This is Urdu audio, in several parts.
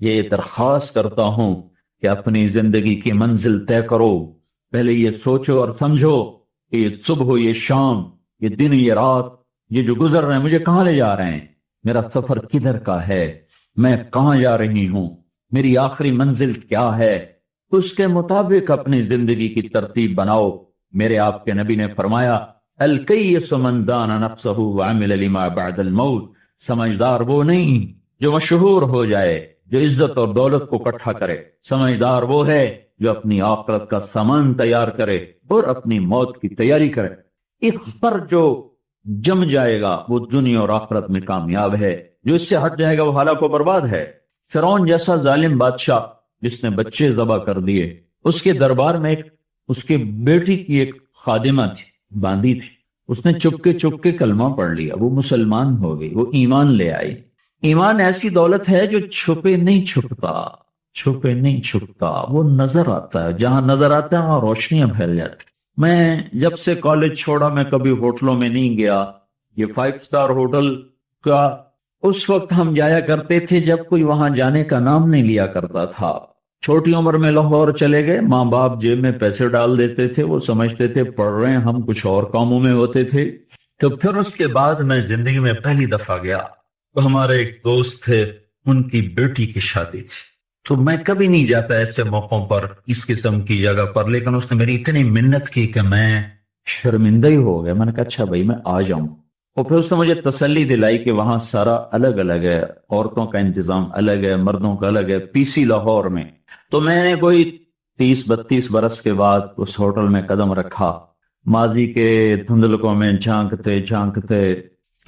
یہ درخواست کرتا ہوں کہ اپنی زندگی کی منزل طے کرو، پہلے یہ سوچو اور سمجھو کہ یہ صبح، یہ شام، یہ دن، یہ رات، یہ جو گزر رہے ہیں مجھے کہاں لے جا رہے ہیں، میرا سفر کدھر کا ہے، میں کہاں جا رہی ہوں، میری آخری منزل کیا ہے، اس کے مطابق اپنی زندگی کی ترتیب بناؤ۔ میرے آپ کے نبی نے فرمایا، الکیس من دان نفسہ وعمل لما بعد الموت، سمجھدار وہ نہیں جو مشہور ہو جائے، جو عزت اور دولت کو اکٹھا کرے، سمجھدار وہ ہے جو اپنی آخرت کا سامان تیار کرے اور اپنی موت کی تیاری کرے۔ اس پر جو جم جائے گا وہ دنیا اور آخرت میں کامیاب ہے، جو اس سے ہٹ جائے گا وہ ہلاک و برباد ہے۔ فرعون جیسا ظالم بادشاہ جس نے بچے ذبح کر دیے، اس کے دربار میں اس کے بیٹی کی ایک خادمہ تھی، باندھی تھی، اس نے چپ کے کلمہ پڑھ لیا، وہ مسلمان ہو گئی، وہ ایمان لے آئی۔ ایمان ایسی دولت ہے جو چھپے نہیں چھپتا، وہ نظر آتا ہے، جہاں نظر آتا ہے وہاں روشنیاں پھیل جاتی۔ میں جب سے کالج چھوڑا میں کبھی ہوٹلوں میں نہیں گیا، یہ 5 سٹار ہوٹل کا اس وقت ہم جایا کرتے تھے جب کوئی وہاں جانے کا نام نہیں لیا کرتا تھا۔ چھوٹی عمر میں لاہور چلے گئے، ماں باپ جیب میں پیسے ڈال دیتے تھے، وہ سمجھتے تھے پڑھ رہے ہیں، ہم کچھ اور کاموں میں ہوتے تھے۔ تو پھر اس کے بعد میں زندگی میں پہلی دفعہ گیا تو ہمارے ایک دوست تھے، ان کی بیٹی کی شادی تھی، تو میں کبھی نہیں جاتا ایسے موقعوں پر اس قسم کی جگہ پر، لیکن اس نے میری اتنی منت کی کہ میں شرمندہ ہی ہو گیا۔ میں نے کہا اچھا بھائی میں آ جاؤں، اور پھر اس نے مجھے تسلی دلائی کہ وہاں سارا الگ الگ ہے، عورتوں کا انتظام الگ ہے، مردوں کا الگ ہے، پی سی لاہور میں۔ تو میں نے کوئی 30-32 برس کے بعد اس ہوٹل میں قدم رکھا، ماضی کے دھندلکوں میں جھانکتے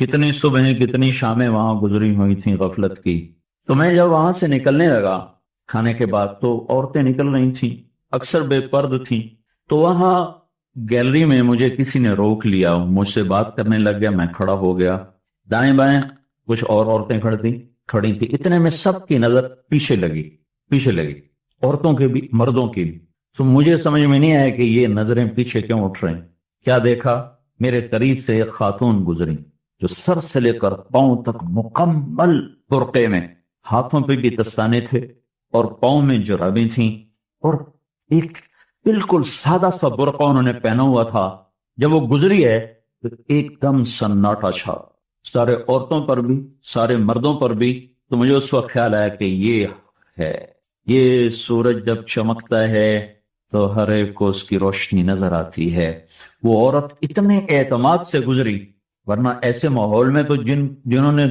کتنی صبحیں کتنی شامیں وہاں گزری ہوئی تھیں غفلت کی۔ تو میں جب وہاں سے نکلنے لگا کھانے کے بعد تو عورتیں نکل رہی تھیں، اکثر بے پرد تھیں، تو وہاں گیلری میں مجھے کسی نے روک لیا، مجھ سے بات کرنے لگ گیا، میں کھڑا ہو گیا، دائیں بائیں کچھ اور عورتیں کھڑی تھی، اتنے میں سب کی نظر پیچھے لگی، عورتوں کے بھی مردوں کی بھی۔ تو مجھے سمجھ میں نہیں آیا کہ یہ نظریں پیچھے کیوں اٹھ رہی۔ کیا دیکھا، میرے قریب سے ایک خاتون گزری جو سر سے لے کر پاؤں تک مکمل برقعے میں، ہاتھوں پہ بھی دستانے تھے اور پاؤں میں جرابیں تھیں، اور ایک بالکل سادہ سا برقع انہوں نے پہنا ہوا تھا۔ جب وہ گزری ہے تو ایک دم سناٹا چھا، سارے عورتوں پر بھی سارے مردوں پر بھی۔ تو مجھے اس وقت خیال آیا کہ یہ ہے، یہ سورج جب چمکتا ہے تو ہر ایک کو اس کی روشنی نظر آتی ہے۔ وہ عورت اتنے اعتماد سے گزری، ورنہ ایسے ماحول میں تو جنہوں نے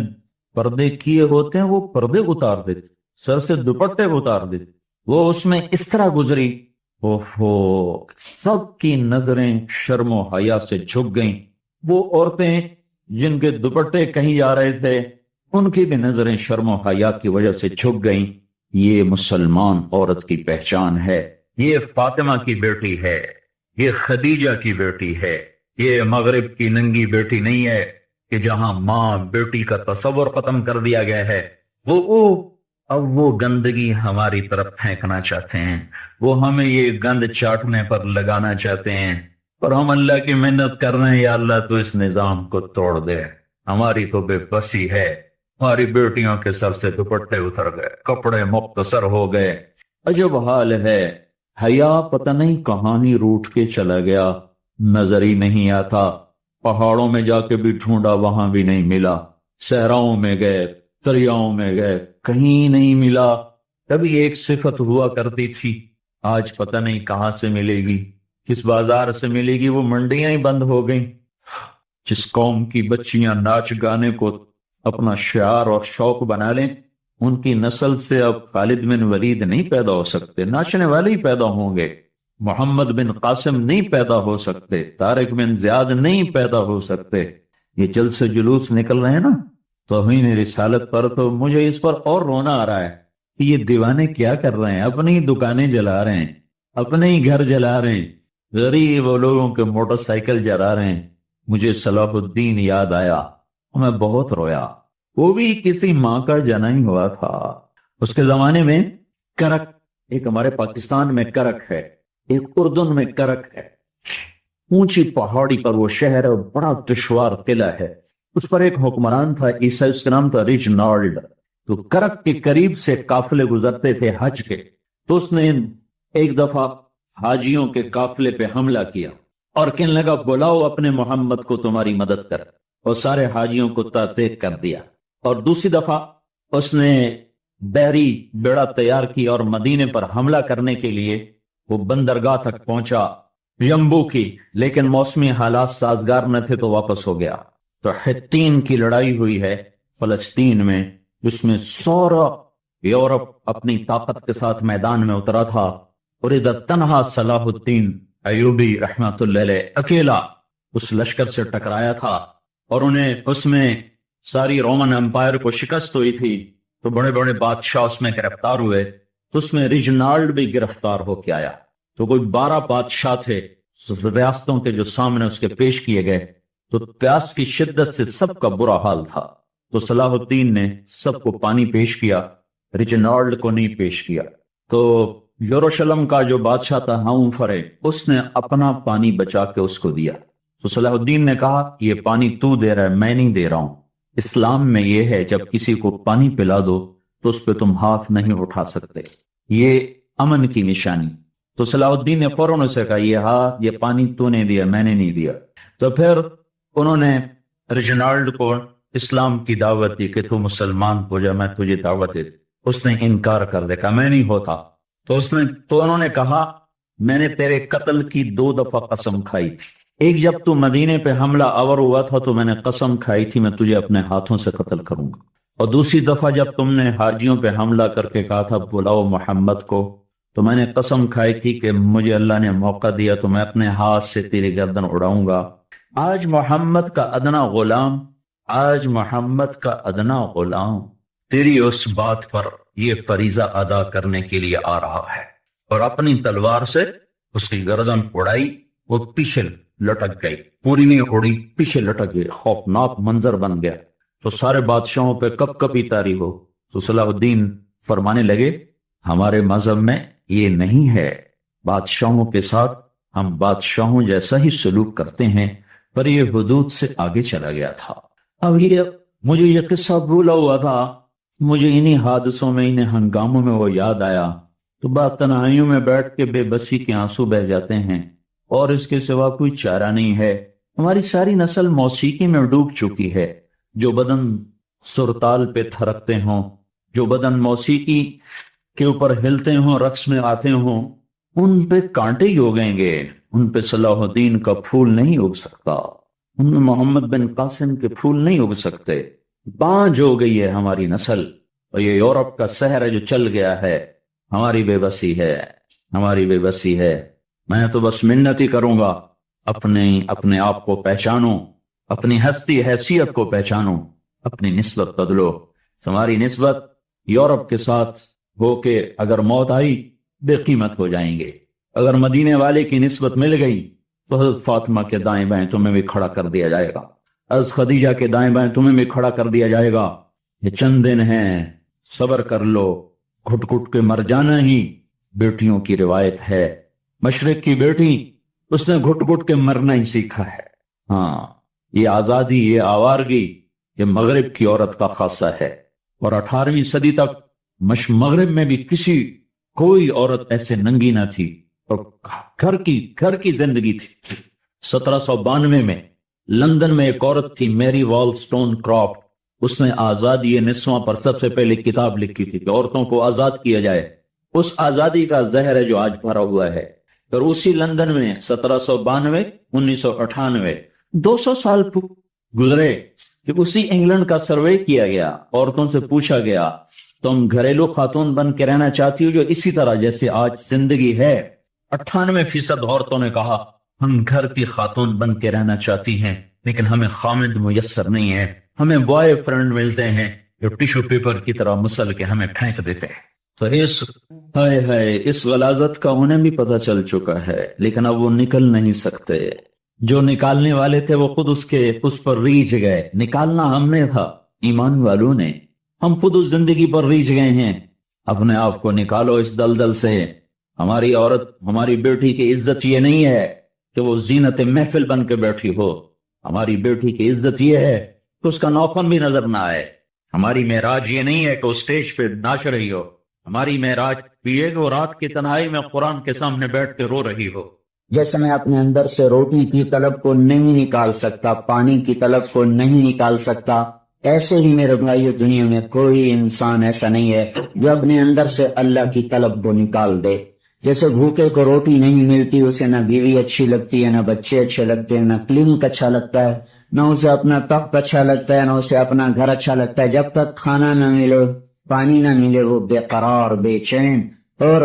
پردے کیے ہوتے ہیں وہ پردے اتار دیتے، سر سے دوپٹے اتار دیتے، وہ اس میں اس طرح گزری، سب کی نظریں شرم و حیا سے جھک گئیں۔ وہ عورتیں جن کے دوپٹے کہیں جا رہے تھے ان کی بھی نظریں شرم و حیا کی وجہ سے جھک گئیں۔ یہ مسلمان عورت کی پہچان ہے، یہ فاطمہ کی بیٹی ہے، یہ خدیجہ کی بیٹی ہے، یہ مغرب کی ننگی بیٹی نہیں ہے کہ جہاں ماں بیٹی کا تصور ختم کر دیا گیا ہے۔ اب وہ گندگی ہماری طرف پھینکنا چاہتے ہیں، وہ ہمیں یہ گند چاٹنے پر لگانا چاہتے ہیں، اور ہم اللہ کی محنت کر رہے ہیں، یا اللہ تو اس نظام کو توڑ دے۔ ہماری تو بے بسی ہے، ہماری بیٹیوں کے سر سے دوپٹے اتر گئے، کپڑے مختصر ہو گئے، عجب حال ہے۔ حیا پتہ نہیں کہاں ہی روٹ کے چلا گیا، نظر ہی نہیں آتا۔ پہاڑوں میں جا کے بھی ڈھونڈا، وہاں بھی نہیں ملا، صحراؤں میں گئے، دریاؤں میں گئے، کہیں نہیں ملا۔ کبھی ایک صفت ہوا کرتی تھی، آج پتہ نہیں کہاں سے ملے گی، کس بازار سے ملے گی، وہ منڈیاں ہی بند ہو گئیں۔ جس قوم کی بچیاں ناچ گانے کو اپنا شعار اور شوق بنا لیں، ان کی نسل سے اب خالد بن ولید نہیں پیدا ہو سکتے، ناچنے والے ہی پیدا ہوں گے۔ محمد بن قاسم نہیں پیدا ہو سکتے، طارق بن زیاد نہیں پیدا ہو سکتے۔ یہ جلسے جلوس نکل رہے ہیں نا توہین رسالت پر، تو مجھے اس پر اور رونا آ رہا ہے کہ یہ دیوانے کیا کر رہے ہیں، اپنی دکانیں جلا رہے ہیں، اپنے ہی گھر جلا رہے ہیں، غریب لوگوں کے موٹر سائیکل جلا رہے ہیں۔ مجھے صلاح الدین یاد آیا، میں بہت رویا، وہ بھی کسی ماں کا جنا ہی ہوا تھا۔ اس کے زمانے میں کرک، ایک ہمارے پاکستان میں کرک ہے، ایک اردن میں کرک ہے، اونچی پہاڑی پر وہ شہر ہے، بڑا دشوار قلعہ ہے، اس پر ایک حکمران تھا عیسائی، اس کا نام تھا ریجنالڈ۔ تو کرک کے قریب سے قافلے گزرتے تھے حج کے، تو اس نے ایک دفعہ حاجیوں کے قافلے پہ حملہ کیا اور کہنے لگا بلاؤ اپنے محمد کو تمہاری مدد کر، اور سارے حاجیوں کو تحقیق کر دیا۔ اور دوسری دفعہ اس نے بحری بیڑا تیار کی اور مدینے پر حملہ کرنے کے لیے وہ بندرگاہ تک پہنچا یمبو کی، لیکن موسمی حالات سازگار نہ تھے تو واپس ہو گیا۔ تو حطین کی لڑائی ہوئی ہے فلسطین میں، جس میں سورا یورپ اپنی طاقت کے ساتھ میدان میں اترا تھا، اور ادھر تنہا صلاح الدین ایوبی رحمت اللہ علیہ اکیلا اس لشکر سے ٹکرایا تھا، اور انہیں اس میں ساری رومن امپائر کو شکست ہوئی تھی، تو بڑے بڑے بادشاہ اس میں گرفتار ہوئے، تو اس میں ریجنالڈ بھی گرفتار ہو کے آیا۔ تو کوئی 12 بادشاہ تھے ریاستوں کے جو سامنے اس کے پیش کیے گئے، تو پیاس کی شدت سے سب کا برا حال تھا، تو صلاح الدین نے سب کو پانی پیش کیا، ریجنالڈ کو نہیں پیش کیا۔ تو یروشلم کا جو بادشاہ تھا ہاؤں فرے، اس نے اپنا پانی بچا کے اس کو دیا۔ تو صلاح الدین نے کہا یہ پانی تو دے رہا ہے، میں نہیں دے رہا ہوں۔ اسلام میں یہ ہے جب کسی کو پانی پلا دو تو اس پہ تم ہاتھ نہیں اٹھا سکتے، یہ امن کی نشانی۔ تو صلاح الدین نے فوراً اسے کہا یہ پانی تو نے دیا، میں نے نہیں دیا۔ تو پھر انہوں نے ریجنالڈ کو اسلام کی دعوت دی کہ تو مسلمان ہو جا، میں تجھے دعوت دے۔ اس نے انکار کر دیا، میں نہیں ہوتا۔ تو انہوں نے کہا میں نے تیرے قتل کی 2 دفعہ قسم کھائی تھی، ایک جب تو مدینے پہ حملہ آور ہوا تھا تو میں نے قسم کھائی تھی میں تجھے اپنے ہاتھوں سے قتل کروں گا، اور دوسری دفعہ جب تم نے حاجیوں پہ حملہ کر کے کہا تھا بلاؤ محمد کو، تو میں نے قسم کھائی تھی کہ مجھے اللہ نے موقع دیا تو میں اپنے ہاتھ سے تیری گردن اڑاؤں گا۔ آج محمد کا ادنا غلام تیری اس بات پر یہ فریضہ ادا کرنے کے لیے آ رہا ہے، اور اپنی تلوار سے اس کی گردن اڑائی، وہ پیچھے لٹک گئی، پوری نہیں اڑی، پیچھے لٹک گئی، خوفناک منظر بن گیا۔ تو سارے بادشاہوں پہ کپ کپی طاری ہو۔ تو صلاح الدین فرمانے لگے ہمارے مذہب میں یہ نہیں ہے، بادشاہوں کے ساتھ ہم بادشاہوں جیسا ہی سلوک کرتے ہیں، پر یہ حدود سے آگے چلا گیا تھا۔ اب مجھے یہ قصہ بھولا ہوا تھا، مجھے انہی حادثوں میں، انہی ہنگاموں میں وہ یاد آیا، تو بات تنہائیوں میں بیٹھ کے بے بسی کے آنسو بہ جاتے ہیں، اور اس کے سوا کوئی چارہ نہیں ہے۔ ہماری ساری نسل موسیقی میں ڈوب چکی ہے، جو بدن سرتال پہ تھرکتے ہوں، جو بدن موسیقی کے اوپر ہلتے ہوں، رقص میں آتے ہوں، ان پہ کانٹے ہی اگیں گے، ان پہ صلاح الدین کا پھول نہیں اگ سکتا، ان میں محمد بن قاسم کے پھول نہیں اگ سکتے۔ بانجھ ہو گئی ہے ہماری نسل، اور یہ یورپ کا سحر ہے جو چل گیا ہے، ہماری بے بسی ہے۔ میں تو بس منت ہی کروں گا، اپنے آپ کو پہچانو، اپنی ہستی حیثیت کو پہچانو، اپنی نسبت بدلو۔ ہماری نسبت یورپ کے ساتھ ہو کے اگر موت آئی بے قیمت ہو جائیں گے، اگر مدینے والے کی نسبت مل گئی تو حضرت فاطمہ کے دائیں بائیں تمہیں بھی کھڑا کر دیا جائے گا، حضرت خدیجہ کے دائیں بائیں تمہیں بھی کھڑا کر دیا جائے گا۔ یہ چند دن ہیں، صبر کر لو، گھٹ گھٹ کے مر جانا ہی بیٹیوں کی روایت ہے۔ مشرق کی بیٹی، اس نے گھٹ گھٹ کے مرنا ہی سیکھا ہے۔ ہاں، یہ آزادی، یہ آوارگی، یہ مغرب کی عورت کا خاصہ ہے، اور 18ویں صدی تک مغرب میں بھی کوئی عورت ایسے ننگی نہ تھی، اور گھر کی زندگی تھی۔ 1792 میں لندن میں ایک عورت تھی، میری وال سٹون کرافٹ، اس نے آزادی نسواں پر سب سے پہلے کتاب لکھی تھی کہ عورتوں کو آزاد کیا جائے۔ اس آزادی کا زہر ہے جو آج بھرا ہوا ہے۔ پھر اسی لندن میں 1792 1998 200 سال گزرے کہ اسی انگلینڈ کا سروے کیا گیا، عورتوں سے پوچھا گیا تم گھریلو خاتون بن کے رہنا چاہتی ہو جو اسی طرح جیسے آج زندگی ہے؟ 98% عورتوں نے کہا ہم گھر کی خاتون بن کے رہنا چاہتی ہیں، لیکن ہمیں خامد میسر نہیں ہے، ہمیں بوائے فرینڈ ملتے ہیں جو ٹیشو پیپر کی طرح مسل کے ہمیں پھینک دیتے ہیں۔ تو اس غلاظت کا انہیں بھی پتہ چل چکا ہے، لیکن اب وہ نکل نہیں سکتے۔ جو نکالنے والے تھے وہ خود اس پر ریجھ گئے۔ نکالنا ہم نے تھا، ایمان والوں نے، ہم خود اس زندگی پر ریجھ گئے ہیں۔ اپنے آپ کو نکالو اس دلدل سے۔ ہماری عورت، ہماری بیٹی کی عزت یہ نہیں ہے کہ وہ زینت محفل بن کے بیٹھی ہو، ہماری بیٹی کی عزت یہ ہے کہ اس کا ناخن بھی نظر نہ آئے، ہماری معراج یہ نہیں ہے کہ اسٹیج پہ ناچ رہی ہو، ہماری معراج بھی ہے کہ وہ رات کی تنہائی میں قرآن کے سامنے بیٹھ کے رو رہی ہو۔ جیسے میں اپنے اندر سے روٹی کی طلب کو نہیں نکال سکتا، پانی کی طلب کو نہیں نکال سکتا، ایسے ہی میرے بھائیو دنیا میں کوئی انسان ایسا نہیں ہے جو اپنے اندر سے اللہ کی طلب کو نکال دے۔ جیسے بھوکے کو روٹی نہیں ملتی، اسے نہ بیوی اچھی لگتی ہے، نہ بچے اچھے لگتے ہیں، نہ کلینک اچھا لگتا ہے، نہ اسے اپنا تخت اچھا لگتا ہے، نہ اسے اپنا گھر اچھا لگتا ہے۔ جب تک کھانا نہ ملے، پانی نہ ملے، وہ بے قرار، بے چین، اور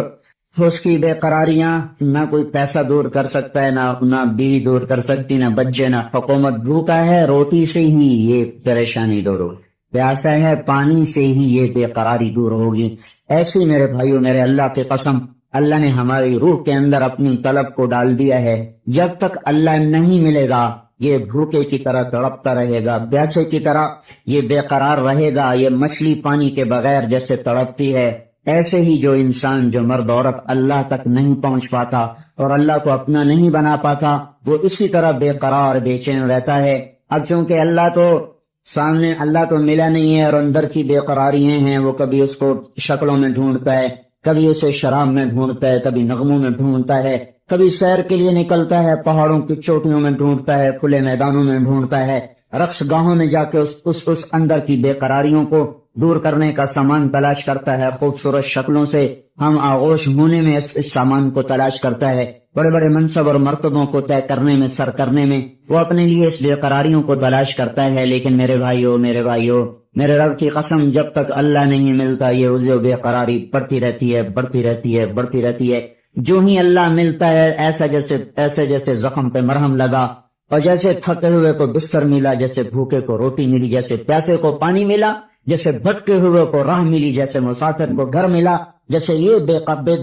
اس کی بے قراریاں نہ کوئی پیسہ دور کر سکتا ہے، نہ بیوی دور کر سکتی، نہ بچے، نہ حکومت۔ بھوکا ہے، روٹی سے ہی یہ پریشانی دور ہوگی، پیاسا ہے، پانی سے ہی یہ بے قراری دور ہوگی۔ ایسے میرے بھائیو، میرے اللہ کی قسم، اللہ نے ہماری روح کے اندر اپنی طلب کو ڈال دیا ہے۔ جب تک اللہ نہیں ملے گا یہ بھوکے کی طرح تڑپتا رہے گا، پیاسے کی طرح یہ بے قرار رہے گا، یہ مچھلی پانی کے بغیر جیسے تڑپتی ہے۔ ایسے ہی جو انسان، جو مرد عورت اللہ تک نہیں پہنچ پاتا اور اللہ کو اپنا نہیں بنا پاتا، وہ اسی طرح بے قرار، بے چین رہتا ہے۔ اب چونکہ اللہ تو سامنے، اللہ تو ملا نہیں ہے، اور اندر کی بے قراریاں ہیں، وہ کبھی اس کو شکلوں میں ڈھونڈتا ہے، کبھی اسے شراب میں ڈھونڈتا ہے، کبھی نغموں میں ڈھونڈتا ہے، کبھی سیر کے لیے نکلتا ہے، پہاڑوں کی چوٹیوں میں ڈھونڈتا ہے، کھلے میدانوں میں ڈھونڈتا ہے، رقص گاہوں میں جا کے اس اندر کی بے قراریوں کو دور کرنے کا سامان تلاش کرتا ہے۔ خوبصورت شکلوں سے ہم آغوش ہونے میں اس سامان کو تلاش کرتا ہے، بڑے بڑے منصب اور مرتبوں کو طے کرنے میں، سر کرنے میں وہ اپنے لیے اس بے قراریوں کو تلاش کرتا ہے۔ لیکن میرے بھائیو، میرے رب کی قسم، جب تک اللہ نہیں ملتا یہ اسے بے قراری بڑھتی رہتی ہے، بڑھتی رہتی ہے، بڑھتی رہتی ہے۔ جو ہی اللہ ملتا ہے، ایسے جیسے زخم پہ مرہم لگا، اور جیسے تھکے ہوئے کو بستر ملا، جیسے بھوکے کو روٹی ملی، جیسے پیاسے کو پانی ملا، جیسے بھٹکے ہوئے کو راہ ملی، جیسے مسافر کو گھر ملا، جیسے یہ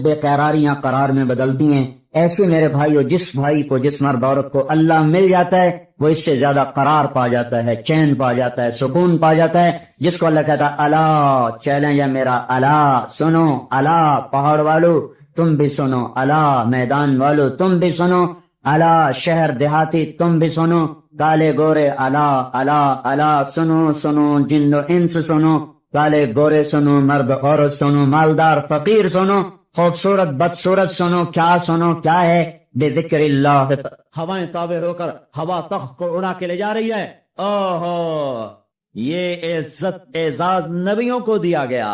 بے قراریاں قرار میں بدلتی ہیں، ایسے میرے بھائیو جس بھائی کو، جس مرد عورت کو اللہ مل جاتا ہے، وہ اس سے زیادہ قرار پا جاتا ہے، چین پا جاتا ہے، سکون پا جاتا ہے۔ جس کو اللہ کہتا ہے اللہ، چیلنج ہے میرا، اللہ سنو، اللہ پہاڑ والو تم بھی سنو، اللہ میدان والو تم بھی سنو، اللہ شہر دیہاتی تم بھی سنو، کالے گورے اللہ سنو سنو، جن و انس سنو، کالے گورے سنو، مرد عورت سنو، مالدار فقیر سنو، خوبصورت بدصورت سنو، کیا ہے بے ذکر اللہ۔ ہوائیں تابع ہو کر ہوا تخت کو اڑا کے لے جا رہی ہے۔ اوہو، یہ عزت اعزاز نبیوں کو دیا گیا۔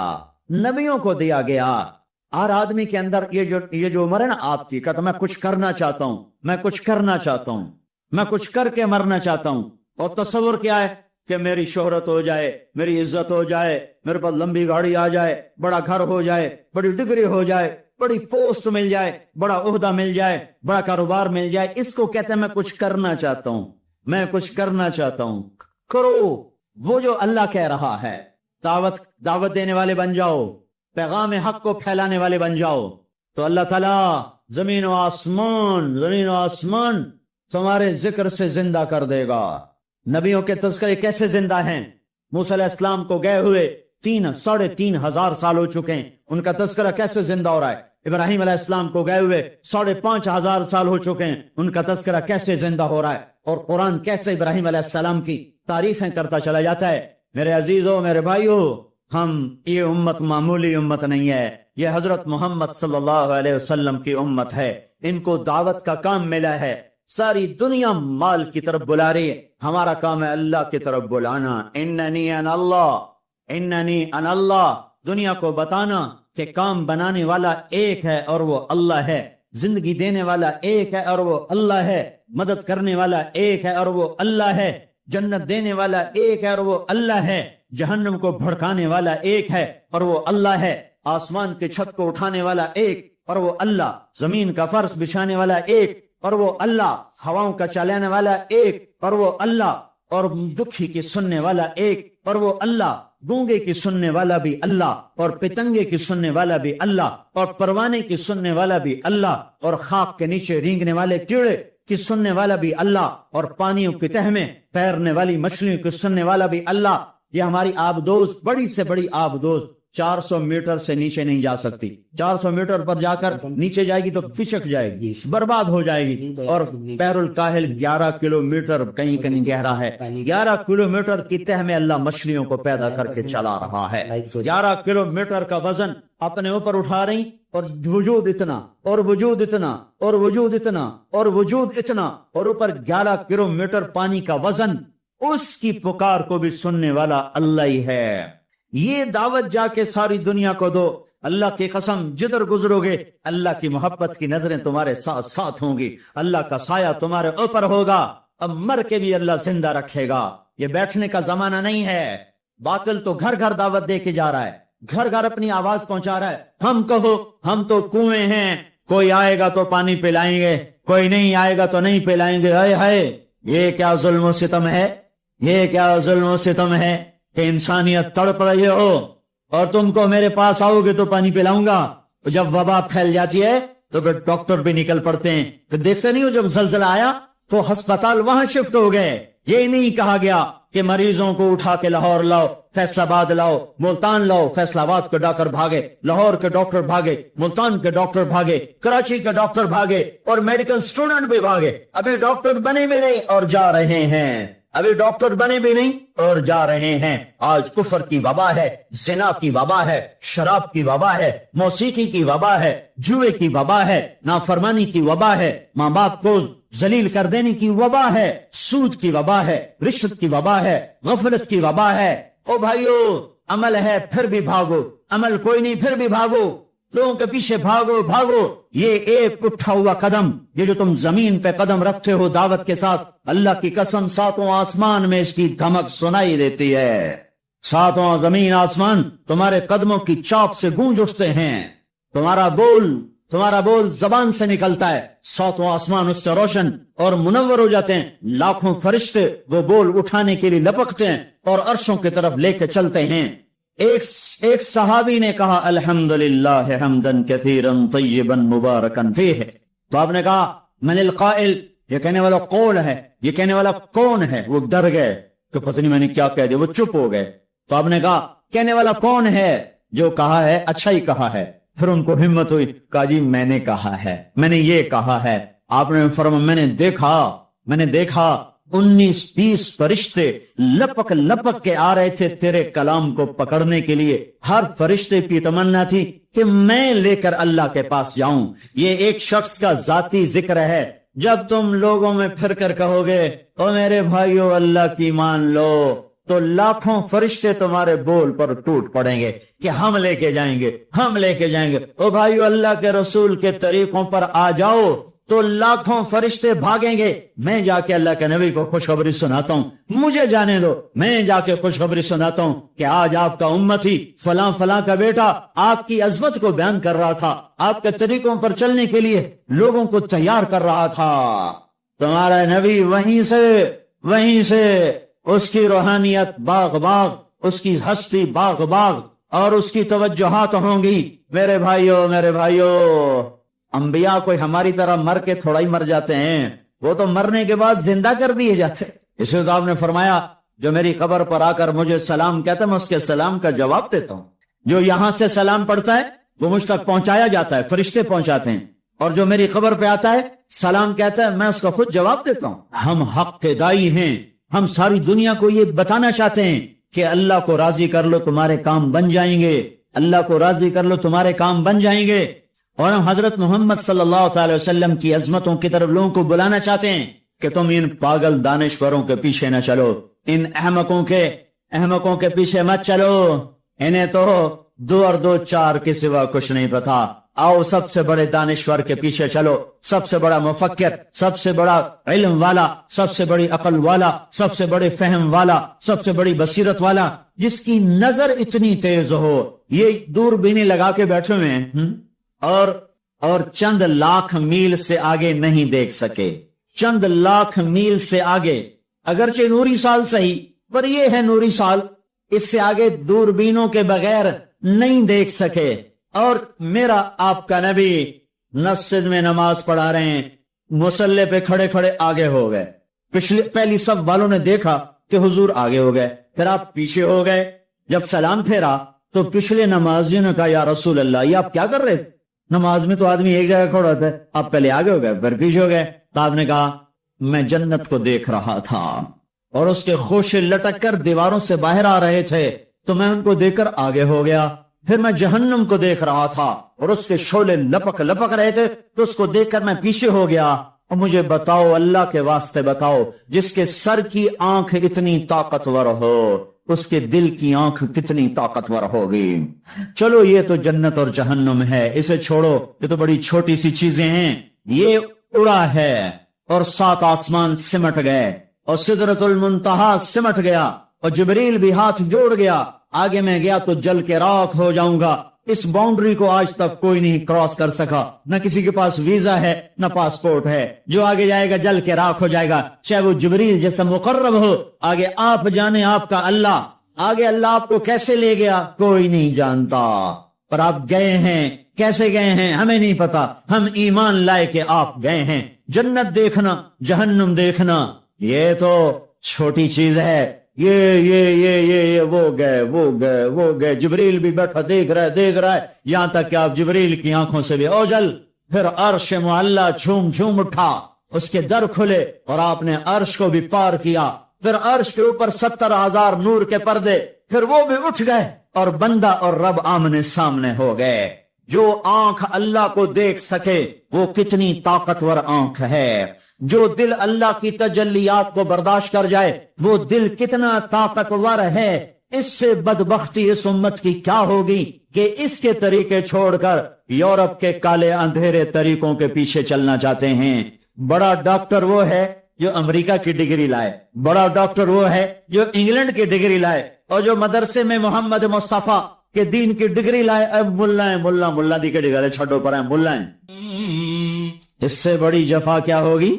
ہر آدمی کے اندر یہ جو عمر ہے نا آپ کی، کہتا میں کچھ کرنا چاہتا ہوں، میں کچھ کر کے مرنا چاہتا ہوں۔ اور تصور کیا ہے کہ میری شہرت ہو جائے، میری عزت ہو جائے، میرے پاس لمبی گاڑی آ جائے، بڑا گھر ہو جائے، بڑی ڈگری ہو جائے، بڑی پوسٹ مل جائے، بڑا عہدہ مل جائے، بڑا کاروبار مل جائے۔ اس کو کہتے ہیں میں کچھ کرنا چاہتا ہوں۔ کرو وہ جو اللہ کہہ رہا ہے، دعوت دینے والے بن جاؤ، پیغام حق کو پھیلانے والے بن جاؤ، تو اللہ تعالیٰ زمین و آسمان تمہارے ذکر سے زندہ کر دے گا۔ نبیوں کے تذکرے کیسے زندہ ہیں؟ موسیٰ علیہ السلام کو گئے ہوئے 3,500 سال ہو چکے ہیں، ان کا تذکرہ کیسے زندہ ہو رہا ہے؟ ابراہیم علیہ السلام کو گئے ہوئے 5,500 سال ہو چکے ہیں، ان کا تذکرہ کیسے زندہ ہو رہا ہے؟ اور قرآن کیسے ابراہیم علیہ السلام کی تعریفیں کرتا چلا جاتا ہے۔ میرے عزیزوں، میرے بھائیوں، یہ امت معمولی امت نہیں ہے، یہ حضرت محمد صلی اللہ علیہ وسلم کی امت ہے۔ ان کو دعوت کا کام ملا ہے، ساری دنیا مال کی طرف بلا رہی ہے، ہمارا کام ہے اللہ کی طرف بلانا۔ اننی انا اللہ، دنیا کو بتانا کہ کام بنانے والا ایک ہے اور وہ اللہ ہے، زندگی دینے والا ایک ہے اور وہ اللہ ہے، مدد کرنے والا ایک ہے اور وہ اللہ ہے، جنت دینے والا ایک ہے اور وہ اللہ ہے، جہنم کو بھڑکانے والا ایک ہے اور وہ اللہ ہے، آسمان کے چھت کو اٹھانے والا ایک اور وہ اللہ، زمین کا فرش بچھانے والا ایک اور وہ اللہ، ہواؤں کا چلانے والا ایک اور وہ اللہ، اور دکھی کی سننے والا ایک اور وہ اللہ، گونگے کی سننے والا بھی اللہ، اور پتنگے کی سننے والا بھی اللہ، اور پروانے کی سننے والا بھی اللہ، اور خاک کے نیچے رینگنے والے کیڑے کی سننے والا بھی اللہ، اور پانیوں کی تہ میں تیرنے والی مچھلیوں کی سننے والا بھی اللہ۔ یہ ہماری آبدوز، بڑی سے بڑی آبدوز 400 میٹر سے نیچے نہیں جا سکتی. 400 میٹر پر جا کر نیچے جائے گی تو پچک جائے گی, برباد ہو جائے گی. اور بحر الکاہل 11 کلومیٹر کہیں کہیں گہرا ہے. 11 کلومیٹر کی تہ میں اللہ مچھلیوں کو پیدا کر کے چلا رہا ہے. 11 کلومیٹر کا وزن اپنے اوپر اٹھا رہی, اور وجود اتنا اور وجود اتنا اور وجود اتنا اور وجود اتنا, اور اوپر 11 کلومیٹر پانی کا وزن. اس کی پکار کو بھی سننے والا اللہ ہی ہے. یہ دعوت جا کے ساری دنیا کو دو. اللہ کی قسم جدھر گزرو گے اللہ کی محبت کی نظریں تمہارے ساتھ ساتھ ہوں گی, اللہ کا سایہ تمہارے اوپر ہوگا. اب مر کے بھی اللہ زندہ رکھے گا. یہ بیٹھنے کا زمانہ نہیں ہے. باطل تو گھر گھر دعوت دے کے جا رہا ہے, گھر گھر اپنی آواز پہنچا رہا ہے. ہم کہو ہم تو کنویں ہیں, کوئی آئے گا تو پانی پلائیں گے, کوئی نہیں آئے گا تو نہیں پلائیں گے. ہائے ہائے, یہ کیا ظلم و ستم ہے, یہ کیا ظلم و ستم ہے کہ انسانیت تڑپ رہی ہو اور تم کو میرے پاس آؤ گے تو پانی پلاؤں گا. جب وبا پھیل جاتی ہے تو پھر ڈاکٹر بھی نکل پڑتے ہیں. پھر دیکھتے نہیں ہو جب زلزلہ آیا تو ہسپتال وہاں شفٹ ہو گئے. یہ نہیں کہا گیا کہ مریضوں کو اٹھا کے لاہور لاؤ, فیصل آباد لاؤ, ملتان لاؤ. فیصل آباد کے ڈاکٹر بھاگے, لاہور کے ڈاکٹر بھاگے, ملتان کے ڈاکٹر بھاگے, کراچی کے ڈاکٹر بھاگے, اور میڈیکل سٹوڈنٹ بھی بھاگے. ابھی ڈاکٹر بنے بھی نہیں اور جا رہے ہیں. ابھی ڈاکٹر بنے بھی نہیں اور جا رہے ہیں. آج کفر کی وبا ہے, زنا کی وبا ہے, شراب کی وبا ہے, موسیقی کی وبا ہے, جوئے کی وبا ہے, نافرمانی کی وبا ہے, ماں باپ کو ذلیل کر دینے کی وبا ہے, سود کی وبا ہے, رشوت کی وبا ہے, غفلت کی وبا ہے. او بھائیو, عمل ہے پھر بھی بھاگو, عمل کوئی نہیں پھر بھی بھاگو, لوگوں کے پیچھے بھاگو بھاگو. یہ ایک اٹھا ہوا قدم, یہ جو تم زمین پہ قدم رکھتے ہو دعوت کے ساتھ, اللہ کی قسم ساتوں آسمان میں اس کی دھمک سنائی دیتی ہے. ساتوں زمین آسمان تمہارے قدموں کی چاپ سے گونج اٹھتے ہیں. تمہارا بول زبان سے نکلتا ہے, ساتوں آسمان اس سے روشن اور منور ہو جاتے ہیں. لاکھوں فرشتے وہ بول اٹھانے کے لیے لپکتے ہیں اور عرشوں کی طرف لے کے چلتے ہیں. ایک صحابی نے کہا الحمدللہ حمدن کثیرا طیبا مبارکا فیہ. تو آپ نے کہا من القائل, یہ کہنے والا کون ہے, یہ کہنے والا کون ہے. وہ ڈر گئے کہ پتہ نہیں میں نے کیا کہہ دیا, وہ چپ ہو گئے. تو آپ نے کہا کہنے والا کون ہے, جو کہا ہے اچھا ہی کہا ہے. پھر ان کو ہمت ہوئی, کہا جی میں نے کہا ہے, میں نے یہ کہا ہے. آپ نے فرمایا میں نے دیکھا 19-20 فرشتے لپک لپک کے آ رہے تھے تیرے کلام کو پکڑنے کے لیے. ہر فرشتے کی تمنا تھی کہ میں لے کر اللہ کے پاس جاؤں. یہ ایک شخص کا ذاتی ذکر ہے. جب تم لوگوں میں پھر کر کہو گے او میرے بھائیو اللہ کی مان لو, تو لاکھوں فرشتے تمہارے بول پر ٹوٹ پڑیں گے کہ ہم لے کے جائیں گے, ہم لے کے جائیں گے. او بھائیو اللہ کے رسول کے طریقوں پر آ جاؤ تو لاکھوں فرشتے بھاگیں گے. میں جا کے اللہ کے نبی کو خوشخبری سناتا ہوں, مجھے جانے دو, میں جا کے خوشخبری سناتا ہوں کہ آج آپ کا امتی فلاں فلاں کا بیٹا آپ کی عظمت کو بیان کر رہا تھا, آپ کے طریقوں پر چلنے کے لیے لوگوں کو تیار کر رہا تھا. تمہارا نبی وہیں سے اس کی روحانیت باغ باغ, اس کی ہستی باغ باغ, اور اس کی توجہات ہوں گی. میرے بھائیو, انبیاء کوئی ہماری طرح مر کے تھوڑا ہی مر جاتے ہیں, وہ تو مرنے کے بعد زندہ کر دیے جاتے. اس لیے تو آپ نے فرمایا جو میری قبر پر آ کر مجھے سلام کہتا ہے میں اس کے سلام کا جواب دیتا ہوں. جو یہاں سے سلام پڑھتا ہے وہ مجھ تک پہنچایا جاتا ہے, فرشتے پہنچاتے ہیں, اور جو میری قبر پہ آتا ہے سلام کہتا ہے میں اس کا خود جواب دیتا ہوں. ہم حق کے دائی ہیں, ہم ساری دنیا کو یہ بتانا چاہتے ہیں کہ اللہ کو راضی کر لو تمہارے کام بن جائیں گے, اللہ کو راضی کر لو تمہارے کام بن جائیں گے. اور ہم حضرت محمد صلی اللہ تعالی وسلم کی عظمتوں کی طرف لوگوں کو بلانا چاہتے ہیں کہ تم ان پاگل دانشوروں کے پیچھے نہ چلو, ان احمقوں کے پیچھے مت چلو, انہیں تو 2 اور 2 4 کے سوا کچھ نہیں پتا. آؤ سب سے بڑے دانشور کے پیچھے چلو, سب سے بڑا مفکر, سب سے بڑا علم والا, سب سے بڑی عقل والا, سب سے بڑے فہم والا, سب سے بڑی بصیرت والا, جس کی نظر اتنی تیز ہو. یہ دوربینیں لگا کے بیٹھے ہوئے ہیں اور چند لاکھ میل سے آگے نہیں دیکھ سکے, چند لاکھ میل سے آگے, اگرچہ نوری سال صحیح پر یہ ہے نوری سال, اس سے آگے دوربینوں کے بغیر نہیں دیکھ سکے. اور میرا آپ کا نبی مسجد میں نماز پڑھا رہے ہیں, مصلی پہ کھڑے کھڑے آگے ہو گئے. پہلی صف والوں نے دیکھا کہ حضور آگے ہو گئے, پھر آپ پیچھے ہو گئے. جب سلام پھیرا تو پچھلے نمازیوں نے کہا یا رسول اللہ یہ آپ کیا کر رہے تھے؟ نماز میں تو آدمی ایک جگہ کھڑا ہوتا ہے، آپ پہلے آگے ہو گئے پھر پیچھے ہو گئے۔ تو آپ نے کہا میں جنت کو دیکھ رہا تھا اور اس کے خوشے لٹک کر دیواروں سے باہر آ رہے تھے تو میں ان کو دیکھ کر آگے ہو گیا، پھر میں جہنم کو دیکھ رہا تھا اور اس کے شعلے لپک لپک رہے تھے تو اس کو دیکھ کر میں پیچھے ہو گیا۔ اور مجھے بتاؤ، اللہ کے واسطے بتاؤ، جس کے سر کی آنکھ اتنی طاقتور ہو اس کے دل کی آنکھ کتنی طاقتور ہوگی؟ چلو یہ تو جنت اور جہنم ہے، اسے چھوڑو، یہ تو بڑی چھوٹی سی چیزیں ہیں۔ یہ اڑا ہے اور 7 آسمان سمٹ گئے اور سدرۃ المنتہا سمٹ گیا اور جبریل بھی ہاتھ جوڑ گیا، آگے میں گیا تو جل کے راکھ ہو جاؤں گا۔ اس باؤنڈری کو آج تک کوئی نہیں کراس کر سکا، نہ کسی کے پاس ویزا ہے نہ پاسپورٹ ہے، جو آگے جائے گا جل کے راکھ ہو جائے گا، چاہے وہ جبریل جیسا مقرب ہو۔ آگے آپ جانے آپ کا اللہ، آگے اللہ آپ کو کیسے لے گیا کوئی نہیں جانتا، پر آپ گئے ہیں، کیسے گئے ہیں ہمیں نہیں پتا، ہم ایمان لائے کہ آپ گئے ہیں۔ جنت دیکھنا، جہنم دیکھنا یہ تو چھوٹی چیز ہے، یہ وہ گئے جبریل بھی بیٹھا دیکھ رہا ہے، یہاں تک کہ آپ جبریل کی آنکھوں سے بھی اوجل۔ پھر عرش معلا جھوم اٹھا، اس کے در کھلے اور آپ نے عرش کو بھی پار کیا، پھر عرش کے اوپر 70,000 نور کے پردے، پھر وہ بھی اٹھ گئے اور بندہ اور رب آمنے سامنے ہو گئے۔ جو آنکھ اللہ کو دیکھ سکے وہ کتنی طاقتور آنکھ ہے، جو دل اللہ کی تجلیات کو برداشت کر جائے وہ دل کتنا طاقتور ہے۔ اس سے بدبختی اس امت کی کیا ہوگی کہ اس کے طریقے چھوڑ کر یورپ کے کالے اندھیرے طریقوں کے پیچھے چلنا چاہتے ہیں۔ بڑا ڈاکٹر وہ ہے جو امریکہ کی ڈگری لائے، بڑا ڈاکٹر وہ ہے جو انگلینڈ کی ڈگری لائے، اور جو مدرسے میں محمد مصطفیٰ کے دین کی ڈگری لائے اب ملا دی کے ڈگری چھٹو پر ہیں ملا ہیں۔ اس سے بڑی جفا کیا ہوگی،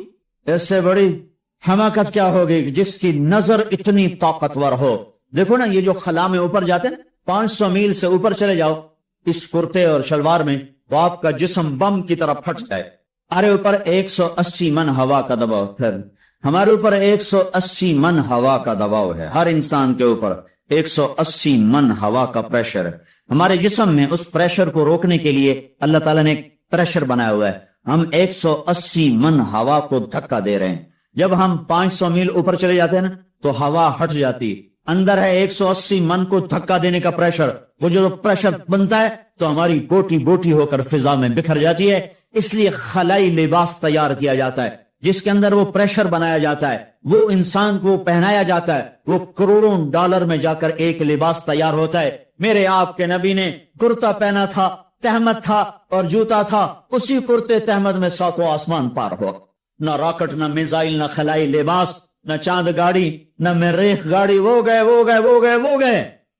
اس سے بڑی حماقت کیا ہوگی جس کی نظر اتنی طاقتور ہو۔ دیکھو نا یہ جو خلا میں اوپر جاتے ہیں 500 میل سے اوپر چلے جاؤ اس کرتے اور شلوار میں تو آپ کا جسم بم کی طرف پھٹ جائے۔ ہمارے اوپر 180 من ہوا کا دباؤ، پھر ہمارے اوپر 180 من ہوا کا دباؤ ہے، ہر انسان کے اوپر 180 من ہوا کا پریشر ہے۔ ہمارے جسم میں اس پریشر کو روکنے کے لیے اللہ تعالیٰ نے ایک پریشر بنایا ہوا ہے، ہم 180 من ہوا کو دھکا دے رہے ہیں۔ جب ہم 500 میل اوپر چلے جاتے ہیں نا تو ہوا ہٹ جاتی، اندر ہے 180 من کو دھکا دینے کا پریشر، وہ جو پریشر بنتا ہے تو ہماری بوٹی بوٹی ہو کر فضا میں بکھر جاتی ہے۔ اس لیے خلائی لباس تیار کیا جاتا ہے جس کے اندر وہ پریشر بنایا جاتا ہے، وہ انسان کو پہنایا جاتا ہے، وہ کروڑوں ڈالر میں جا کر ایک لباس تیار ہوتا ہے۔ میرے آپ کے نبی نے کرتا پہنا تھا، تہمت تھا اور جوتا تھا، اسی کرتے تہمت میں 7 آسمان پار ہو، نہ راکٹ نہ میزائل نہ خلائی لباس نہ چاند گاڑی نہ مریخ گاڑی، وہ گئے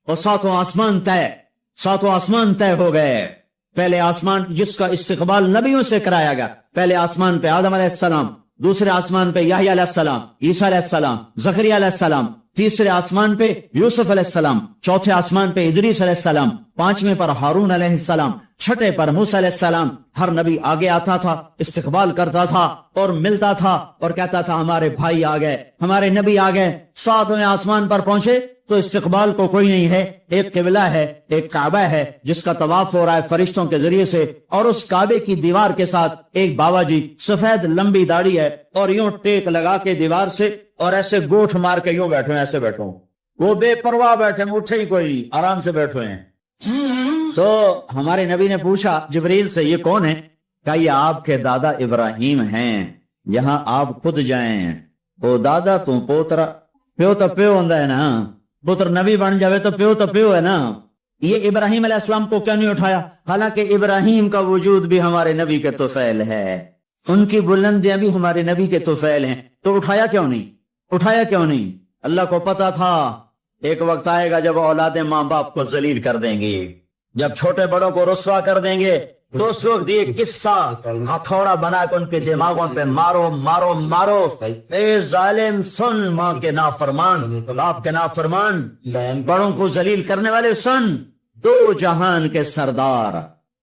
اور 7 آسمان طے ہو گئے۔ پہلے آسمان جس کا استقبال نبیوں سے کرایا گیا، پہلے آسمان پہ آدم علیہ السلام، دوسرے آسمان پہ یحییٰ علیہ السلام، عیسیٰ علیہ السلام، زکریا علیہ السلام، تیسرے آسمان پہ یوسف علیہ السلام، چوتھے آسمان پہ ادریس علیہ السلام، 5ویں پر ہارون علیہ السلام، 6 پر موسیٰ علیہ السلام۔ ہر نبی آگے آتا تھا، استقبال کرتا تھا اور ملتا تھا اور کہتا تھا ہمارے بھائی آ گئے، ہمارے نبی آ گئے۔ 7ویں آسمان پر پہنچے تو استقبال کو کوئی نہیں ہے، ایک قبلہ ہے، ایک کعبہ ہے جس کا طواف ہو رہا ہے فرشتوں کے ذریعے سے، اور اس کعبے کی دیوار کے ساتھ ایک بابا جی، سفید لمبی داڑھی ہے اور یوں ٹیک لگا کے دیوار سے اور ایسے گوٹھ مار کے یوں بیٹھے ہیں، ایسے بیٹھو، وہ بے پرواہ بیٹھے ہیں، اٹھے ہی کوئی، آرام سے بیٹھے ہیں۔ تو ہمارے نبی نے پوچھا جبریل سے یہ کون ہے؟ کہا یہ آپ کے دادا ابراہیم ہیں، یہاں آپ خود جائیں۔ او دادا تو پوترا، پیو تو پیو ہوندا ہے نا، پتر نبی بن جاوے تو پیو ہے نا۔ یہ ابراہیم علیہ السلام کو کیوں نہیں اٹھایا؟ حالانکہ ابراہیم کا وجود بھی ہمارے نبی کے طفیل ہے، ان کی بلندیاں بھی ہمارے نبی کے طفیل ہیں، تو اٹھایا کیوں نہیں؟ اللہ کو پتا تھا ایک وقت آئے گا جب اولادیں ماں باپ کو ذلیل کر دیں گی، جب چھوٹے بڑوں کو رسوا کر دیں گے، تو اس وقت یہ قصہ ہتھوڑا بنا کے ان کے دماغوں پہ مارو، اے ظالم سن، ماں کے نافرمان، باپ کے نافرمان، بڑوں کو ذلیل کرنے والے سن، 2 جہان کے سردار،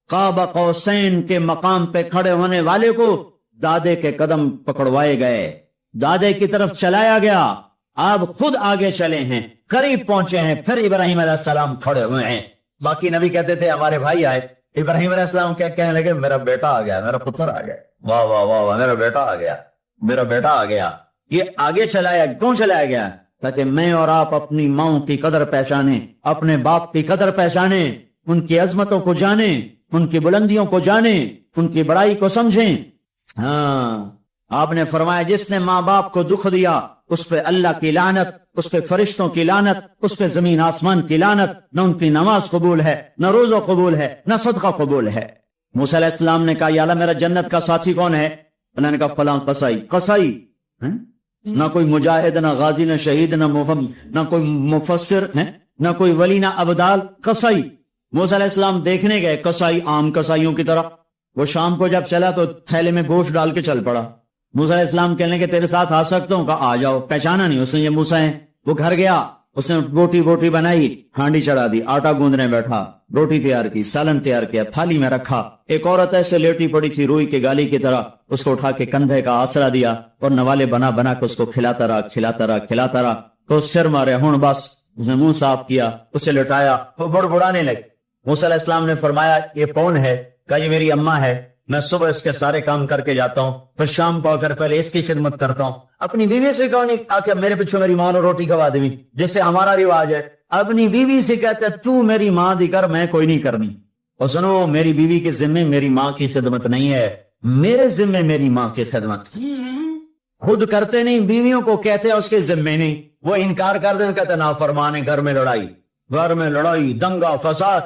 قاب قوسین کے مقام پہ کھڑے ہونے والے کو دادے کے قدم پکڑوائے گئے، دادے کی طرف چلایا گیا، آپ خود آگے چلے ہیں، قریب پہنچے ہیں، پھر ابراہیم علیہ السلام کھڑے ہوئے ہیں، باقی نبی کہتے تھے ہمارے بھائی آئے، ابراہیم علیہ السلام کیا کہنے لگے؟ میرا بیٹا آ گیا، میرا پتر آ گیا، واہ واہ واہ واہ، میرا بیٹا آ گیا، میرا بیٹا آ گیا۔ یہ آگے چلایا کیوں چلایا گیا؟ تاکہ میں اور آپ اپنی ماؤں کی قدر پہچانیں، اپنے باپ کی قدر پہچانیں، ان کی عظمتوں کو جانیں، ان کی بلندیوں کو جانیں، ان کی بڑائی کو سمجھیں۔ ہاں، آپ نے فرمایا جس نے ماں باپ کو دکھ دیا اس پہ اللہ کی لعنت، اس پہ فرشتوں کی لعنت، اس پہ زمین آسمان کی لعنت، نہ ان کی نماز قبول ہے، نہ روزہ قبول ہے، نہ صدقہ قبول ہے۔ موسیٰ علیہ السلام نے کہا یا اللہ میرا جنت کا ساتھی کون ہے؟ انہوں نے کہا فلاں قصائی۔ قصائی نہ کوئی مجاہد، نہ غازی، نہ شہید، نہ کوئی مفسر ہے، نہ کوئی ولی، نہ ابدال، قصائی۔ موسیٰ علیہ السلام دیکھنے گئے، قصائی عام قصائیوں کی طرح۔ وہ شام کو جب چلا تو تھیلے میں گوشت ڈال کے چل پڑا۔ موسیٰ علیہ السلام کہنے کے تیرے ساتھ آ سکتا ہوں؟ کہا آ جاؤ۔ پہچانا نہیں اس نے یہ موسیٰ ہیں۔ وہ گھر گیا، اس نے بوٹی بنائی، ہانڈی چڑھا دی، آٹا گوندنے بیٹھا، روٹی تیار کی، سالن تیار کیا، تھالی میں رکھا۔ ایک عورت ایسے لیٹی پڑی تھی روئی کے گالی کی طرح، اس کو اٹھا کے کندھے کا آسرا دیا اور نوالے بنا بنا کے اس کو کھلاتا رہا۔ تو سر مارے، ہوں بس۔ اس نے منہ صاف کیا، اسے لٹایا، وہ بڑبڑانے لگے۔ موسیٰ علیہ السلام نے فرمایا یہ کون ہے؟ کہا یہ میری اماں ہے، میں صبح اس کے سارے کام کر کے جاتا ہوں، پھر شام کو آ کر پہلے اس کی خدمت کرتا ہوں۔ اپنی بیوی سے کہو نہیں آ کے میرے پیچھے میری ماں نے روٹی کھوا دی، جیسے ہمارا رواج ہے۔ اپنی بیوی سے کہتے تو میری ماں دی کر، میں کوئی نہیں کرنی۔ اور سنو، میری بیوی کے ذمے میری ماں کی خدمت نہیں ہے، میرے ذمے میری ماں کی خدمت۔ خود کرتے نہیں، بیویوں کو کہتے اس کے ذمے نہیں، وہ انکار کر دیں، کہتے نافرمانے، گھر میں لڑائی، دنگا فساد۔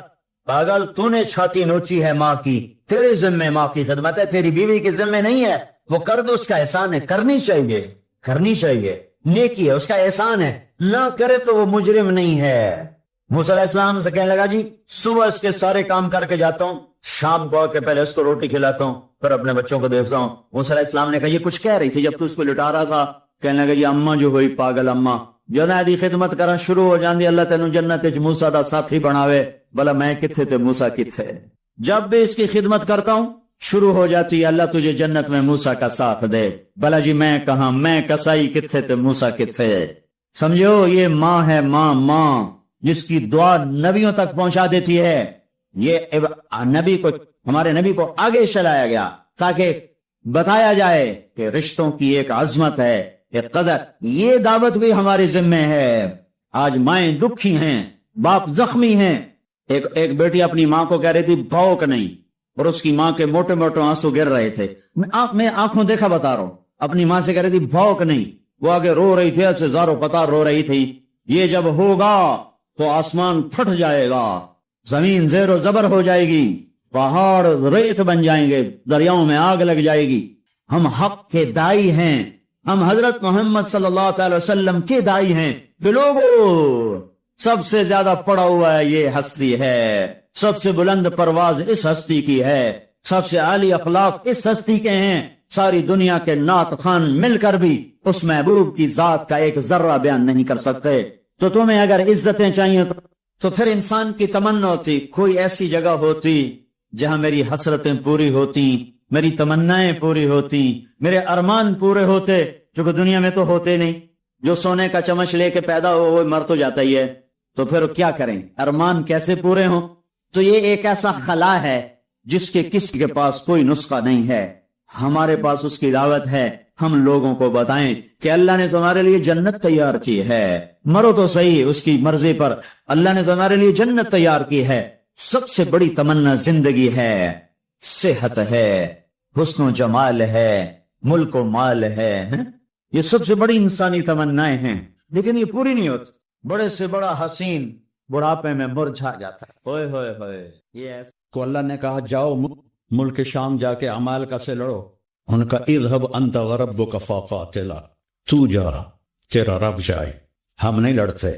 پاگل، تو نے چھاتی نوچی ہے ماں کی، تیرے ذمے ماں کی خدمت ہے، تیری بیوی کے ذمے نہیں ہے۔ وہ کر دو، اس کا احسان ہے، کرنی چاہیے، نیکی ہے، اس کا احسان ہے، نہ کرے تو وہ مجرم نہیں ہے۔ موسیٰ علیہ السلام سے کہنے لگا جی صبح اس کے سارے کام کر کے جاتا ہوں، شام کو آ کے پہلے اس کو روٹی کھلاتا ہوں، پھر اپنے بچوں کو دیکھتا ہوں۔ موسیٰ علیہ السلام نے کہا یہ کچھ کہہ رہی تھی جب تو اس کو لٹا رہا تھا؟ کہنے لگا یہ اماں جو ہوئی پاگل اماں، جدہ دی خدمت کرنا شروع ہو جاندی، اللہ تینوں جنت وچ موسیٰ دا ساتھی بناوے۔ بلا میں کتھے تے موسیٰ کتھے؟ جب بھی اس کی خدمت کرتا ہوں شروع ہو جاتی ہے اللہ تجھے جنت میں موسیٰ کا ساتھ دے۔ بلا جی میں کہاں، میں کسائی کتھے تے موسیٰ کتھے؟ سمجھو یہ ماں ہے، ماں جس کی دعا نبیوں تک پہنچا دیتی ہے۔ یہ نبی کو، ہمارے نبی کو آگے چلایا گیا تاکہ بتایا جائے کہ رشتوں کی ایک عظمت ہے، ایک قدر۔ یہ دعوت بھی ہمارے ذمہ ہے۔ آج مائیں دکھی ہیں، باپ زخمی ہیں۔ ایک بیٹی اپنی ماں کو کہہ رہی تھی بھوک نہیں، اور اس کی ماں کے موٹے موٹے آنسو گر رہے تھے۔ میں آنکھوں دیکھا بتا رہا ہوں، اپنی ماں سے کہہ رہی تھی بھوک نہیں، وہ آگے رو رہی تھی، ایسے زاروں قطار رو رہی تھی۔ یہ جب ہوگا تو آسمان پھٹ جائے گا، زمین زیر و زبر ہو جائے گی، پہاڑ ریت بن جائیں گے، دریاؤں میں آگ لگ جائے گی۔ ہم حق کے دائی ہیں، ہم حضرت محمد صلی اللہ تعالی وسلم کے دائی ہیں کہ لوگوں سب سے زیادہ پڑا ہوا ہے یہ ہستی ہے، سب سے بلند پرواز اس ہستی کی ہے، سب سے عالی اخلاق اس ہستی کے ہیں۔ ساری دنیا کے نعت خان مل کر بھی اس محبوب کی ذات کا ایک ذرہ بیان نہیں کر سکتے۔ تو تمہیں اگر عزتیں چاہیے تو پھر انسان کی تمنا ہوتی کوئی ایسی جگہ ہوتی جہاں میری حسرتیں پوری ہوتی، میری تمنائیں پوری ہوتی، میرے ارمان پورے ہوتے، جو کہ دنیا میں تو ہوتے نہیں۔ جو سونے کا چمچ لے کے پیدا ہو وہ مر تو جاتا ہی ہے، تو پھر کیا کریں؟ ارمان کیسے پورے ہوں؟ تو یہ ایک ایسا خلا ہے جس کے کسی کے پاس کوئی نسخہ نہیں ہے۔ ہمارے پاس اس کی دعوت ہے، ہم لوگوں کو بتائیں کہ اللہ نے تمہارے لیے جنت تیار کی ہے، مرو تو صحیح اس کی مرضی پر، اللہ نے تمہارے لیے جنت تیار کی ہے۔ سب سے بڑی تمنا زندگی ہے، صحت ہے، حسن و جمال ہے، ملک و مال ہے، یہ سب سے بڑی انسانی تمنائیں ہیں، لیکن یہ پوری نہیں ہوتی۔ بڑے سے بڑا حسین بڑھاپے میں مرجھا جاتا ہے۔ ہوئے ہوئے ہوئے، یہ ایسا تو اللہ نے کہا جاؤ ملک شام جا کے عمالقہ سے لڑو۔ ان کا اذهب انت وربک فقاتلا، تو جا تیرا رب جائے، ہم نہیں لڑتے۔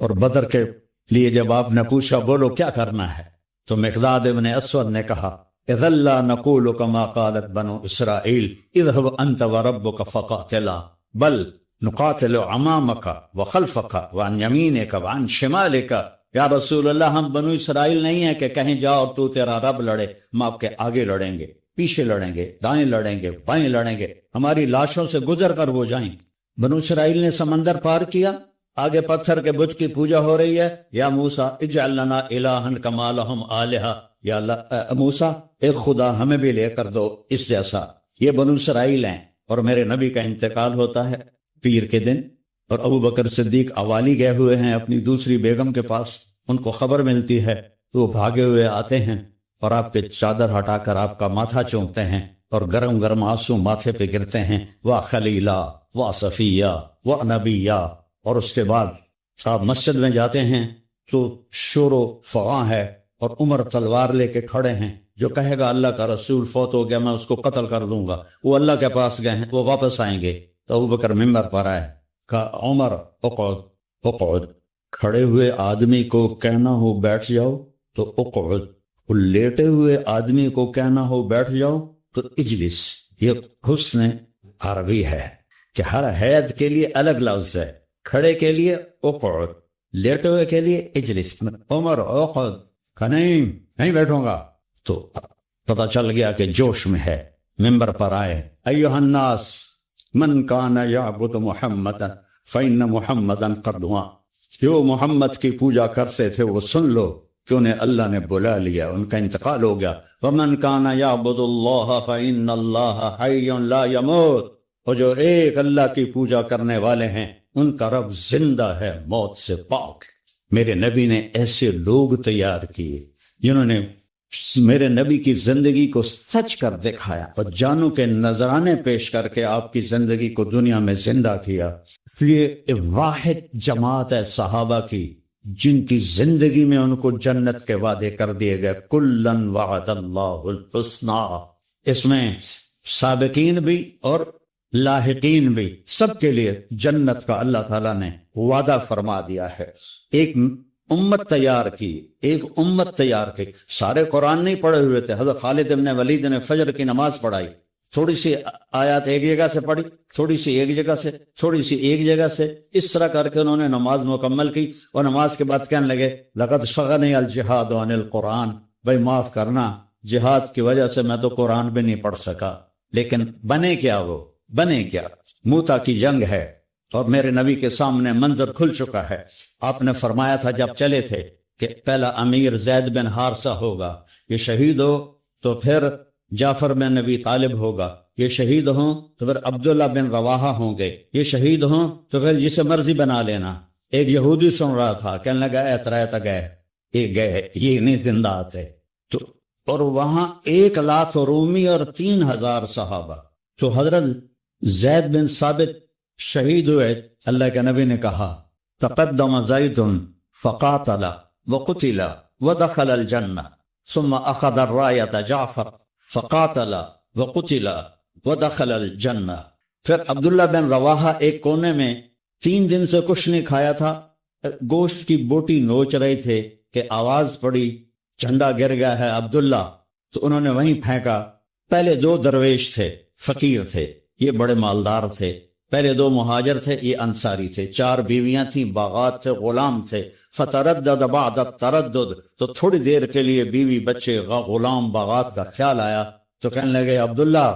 اور بدر کے لیے جب آپ نے پوچھا بولو کیا کرنا ہے، تو مقداد ابن اسود نے کہا اذا لا نقول كما قالت بنو اسرائیل اذهب انت وربک فقاتلا بل نقاتل امامك وخلفك وعن يمينك وعن شمالك۔ یا رسول اللہ ہم بنو اسرائیل نہیں ہیں کہ کہیں جاؤ اور تو تیرا رب لڑے، ہم آپ کے آگے لڑیں گے، پیچھے لڑیں گے، دائیں لڑیں گے، بائیں لڑیں گے، ہماری لاشوں سے گزر کر وہ جائیں۔ بنو اسرائیل نے سمندر پار کیا، آگے پتھر کے بت کی پوجا ہو رہی ہے. یا موسیٰ اجعل لنا الہا کما لہم آلہہ، یا اللہ موسیٰ ایک خدا ہمیں بھی لے کر دو اس جیسا. یہ بنو اسرائیل ہیں اور میرے نبی کا انتقال ہوتا ہے پیر کے دن، اور ابو بکر صدیق اوالی گئے ہوئے ہیں اپنی دوسری بیگم کے پاس. ان کو خبر ملتی ہے تو وہ بھاگے ہوئے آتے ہیں اور آپ کے چادر ہٹا کر آپ کا ماتھا چومتے ہیں اور گرم گرم آنسو ماتھے پہ گرتے ہیں. وا خلیلا وا صفیہ وا نبیہ. اور اس کے بعد آپ مسجد میں جاتے ہیں تو شور و فغاں ہے اور عمر تلوار لے کے کھڑے ہیں. جو کہے گا اللہ کا رسول فوت ہو گیا میں اس کو قتل کر دوں گا، وہ اللہ کے پاس گئے ہیں، وہ واپس آئیں گے. تو ابو بکر ممبر پر آئے، کہا عمر اقعد اقعد. کھڑے ہوئے آدمی کو کہنا ہو بیٹھ جاؤ تو اقعد، لیٹے ہوئے آدمی کو کہنا ہو بیٹھ جاؤ تو اجلس. یہ حسن عربی ہے کہ ہر حید کے لیے الگ لفظ ہے. کھڑے کے لیے اقعد، لیٹے ہوئے کے لیے اجلس. عمر اقعد، کہا نہیں بیٹھوں گا. تو پتہ چل گیا کہ جوش میں ہے. ممبر پر آئے، ایھا الناس من کان یعبد محمدا فإن محمدا قد دعا. جو محمد کی پوجا کرتے تھے وہ سن لو کہ انہیں اللہ نے بلا لیا، ان کا انتقال ہو گیا. ومن کان یعبد اللہ فإن اللہ حی لا یموت. اور جو ایک اللہ کی پوجا کرنے والے ہیں ان کا رب زندہ ہے، موت سے پاک. میرے نبی نے ایسے لوگ تیار کیے جنہوں نے میرے نبی کی زندگی کو سچ کر دکھایا اور جانوں کے نذرانے پیش کر کے آپ کی زندگی کو دنیا میں زندہ کیا. اس لیے واحد جماعت ہے صحابہ کی جن کی زندگی میں ان کو جنت کے وعدے کر دیے گئے. کلن وعد اللہ الحسنی. اس میں سابقین بھی اور لاحقین بھی، سب کے لیے جنت کا اللہ تعالیٰ نے وعدہ فرما دیا ہے. ایک امت تیار کی، ایک امت تیار کی. سارے قرآن نہیں پڑھے ہوئے تھے. حضرت خالد بن ولید نے فجر کی نماز پڑھائی، تھوڑی سی آیات ایک جگہ سے پڑھی، تھوڑی سی ایک جگہ سے، تھوڑی سی ایک جگہ سے، اس طرح کر کے انہوں نے نماز مکمل کی. اور نماز کے بعد کہنے لگے لقد شغلنی الجہاد عن القرآن. بھائی معاف کرنا، جہاد کی وجہ سے میں تو قرآن بھی نہیں پڑھ سکا. لیکن بنے کیا؟ وہ بنے کیا؟ موتا کی جنگ ہے اور میرے نبی کے سامنے منظر کھل چکا ہے. آپ نے فرمایا تھا جب چلے تھے کہ پہلا امیر زید بن حارثہ ہوگا، یہ شہید ہو تو پھر جعفر بن نبی طالب ہوگا، یہ شہید ہوں تو پھر عبداللہ بن رواحہ ہوں گے، یہ شہید ہوں تو پھر جسے مرضی بنا لینا. ایک یہودی سن رہا تھا، کہنے لگا اعتراض گئے، یہ گئے، یہ نہیں زندہ آتے. تو اور وہاں 1,00,000 رومی اور 3,000 صحابہ. تو حضرت زید بن ثابت شہید ہوئے. اللہ کے نبی نے کہا تقدم زید فقاتل وقتل ودخل الجنہ ثم اخذ الرایۃ جعفر فقاتل وقتل ودخل الجنہ. پھر عبداللہ بن رواحہ ایک کونے میں 3 دن سے کچھ نہیں کھایا تھا، گوشت کی بوٹی نوچ رہے تھے کہ آواز پڑی جھنڈا گر گیا ہے عبداللہ. تو انہوں نے وہیں پھینکا. پہلے 2 درویش تھے، فقیر تھے، یہ بڑے مالدار تھے. پہلے 2 مہاجر تھے، یہ انصاری تھے. 4 بیویاں تھیں، باغات تھے، غلام تھے. فتردد بعد التردد. تو تھوڑی دیر کے لیے بیوی بچے غلام باغات کا خیال آیا تو کہنے لگے عبداللہ